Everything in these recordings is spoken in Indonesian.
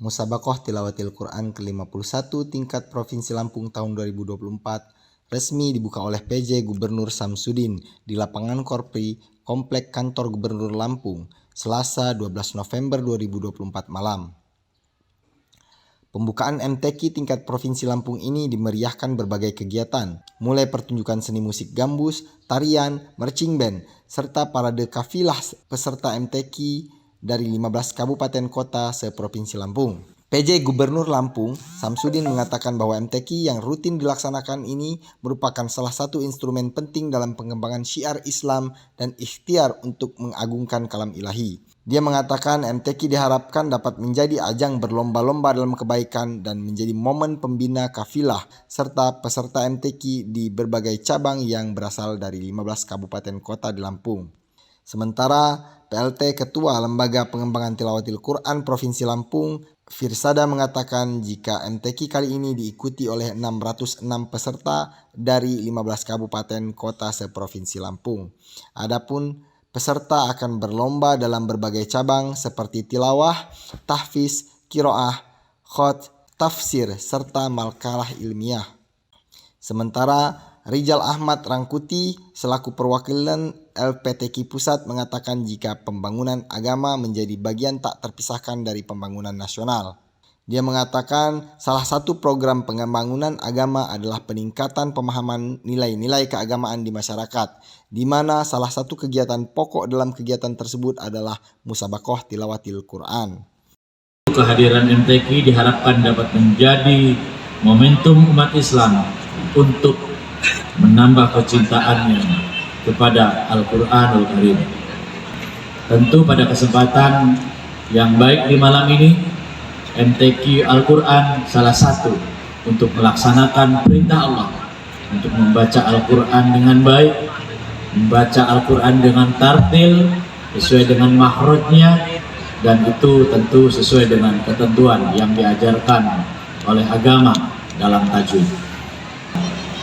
Musabaqah Tilawatil Quran ke-51 tingkat Provinsi Lampung tahun 2024 resmi dibuka oleh PJ Gubernur Samsudin di lapangan Korpri, Komplek Kantor Gubernur Lampung, Selasa 12 November 2024 malam. Pembukaan MTQ tingkat Provinsi Lampung ini dimeriahkan berbagai kegiatan, mulai pertunjukan seni musik gambus, tarian, marching band, serta parade kafilah peserta MTQ dari 15 kabupaten kota se-Provinsi Lampung. PJ Gubernur Lampung, Samsudin mengatakan bahwa MTQ yang rutin dilaksanakan ini merupakan salah satu instrumen penting dalam pengembangan syiar Islam dan ikhtiar untuk mengagungkan kalam ilahi. Dia mengatakan MTQ diharapkan dapat menjadi ajang berlomba-lomba dalam kebaikan dan menjadi momen pembina kafilah serta peserta MTQ di berbagai cabang yang berasal dari 15 kabupaten kota di Lampung. Sementara PLT Ketua Lembaga Pengembangan Tilawatil Quran Provinsi Lampung, Firsada mengatakan jika MTQ kali ini diikuti oleh 606 peserta dari 15 kabupaten kota se-Provinsi Lampung. Adapun peserta akan berlomba dalam berbagai cabang seperti tilawah, tahfiz, qiraah, khot, tafsir, serta malkalah ilmiah. Sementara Rijal Ahmad Rangkuti selaku perwakilan LPTQ Pusat mengatakan jika pembangunan agama menjadi bagian tak terpisahkan dari pembangunan nasional. Dia mengatakan salah satu program pembangunan agama adalah peningkatan pemahaman nilai-nilai keagamaan di masyarakat, di mana salah satu kegiatan pokok dalam kegiatan tersebut adalah Musabaqah Tilawatil Quran. Kehadiran MTQ diharapkan dapat menjadi momentum umat Islam untuk menambah kecintaannya kepada Al-Quranul Karim. Tentu pada kesempatan yang baik di malam ini, MTQ Al-Quran salah satu untuk melaksanakan perintah Allah untuk membaca Al-Quran dengan baik, membaca Al-Quran dengan tartil sesuai dengan makhrajnya, dan itu tentu sesuai dengan ketentuan yang diajarkan oleh agama dalam tajwid.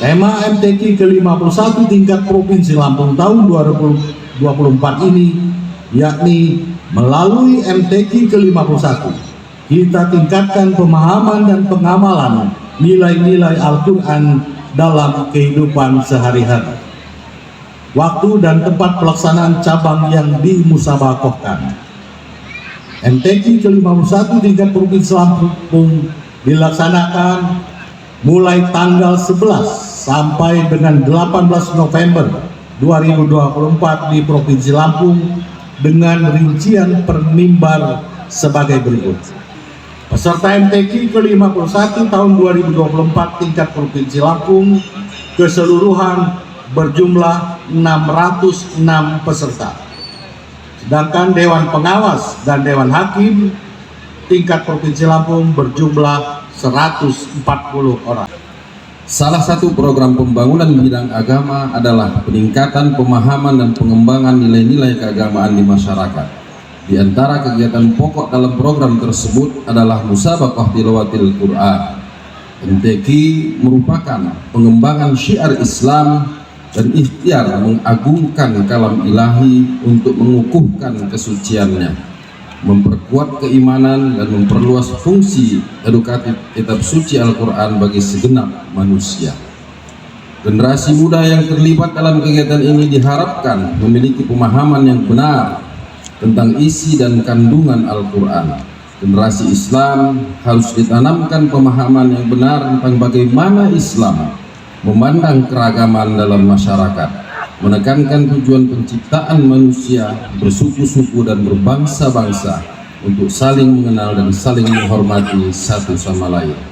Tema MTQ ke-51 tingkat Provinsi Lampung tahun 2024 ini yakni melalui MTQ ke-51 kita tingkatkan pemahaman dan pengamalan nilai-nilai Al-Quran dalam kehidupan sehari-hari. Waktu dan tempat pelaksanaan cabang yang dimusabaqahkan. MTQ ke-51 tingkat Provinsi Lampung dilaksanakan mulai tanggal 11 sampai dengan 18 November 2024 di Provinsi Lampung dengan rincian per mimbar sebagai berikut. Peserta MTQ ke-51 tahun 2024 tingkat Provinsi Lampung keseluruhan berjumlah 606 peserta. Sedangkan Dewan Pengawas dan Dewan Hakim tingkat Provinsi Lampung berjumlah 140 orang. Salah satu program pembangunan bidang agama adalah peningkatan pemahaman dan pengembangan nilai-nilai keagamaan di masyarakat. Di antara kegiatan pokok dalam program tersebut adalah Musabaqah Tilawatil Quran. MTQ merupakan pengembangan syiar Islam dan ikhtiar mengagungkan kalam ilahi untuk mengukuhkan kesuciannya, memperkuat keimanan dan memperluas fungsi edukatif kitab suci Al-Quran bagi segenap manusia. Generasi muda yang terlibat dalam kegiatan ini diharapkan memiliki pemahaman yang benar tentang isi dan kandungan Al-Quran. Generasi Islam harus ditanamkan pemahaman yang benar tentang bagaimana Islam memandang keragaman dalam masyarakat, menekankan tujuan penciptaan manusia bersuku-suku dan berbangsa-bangsa untuk saling mengenal dan saling menghormati satu sama lain.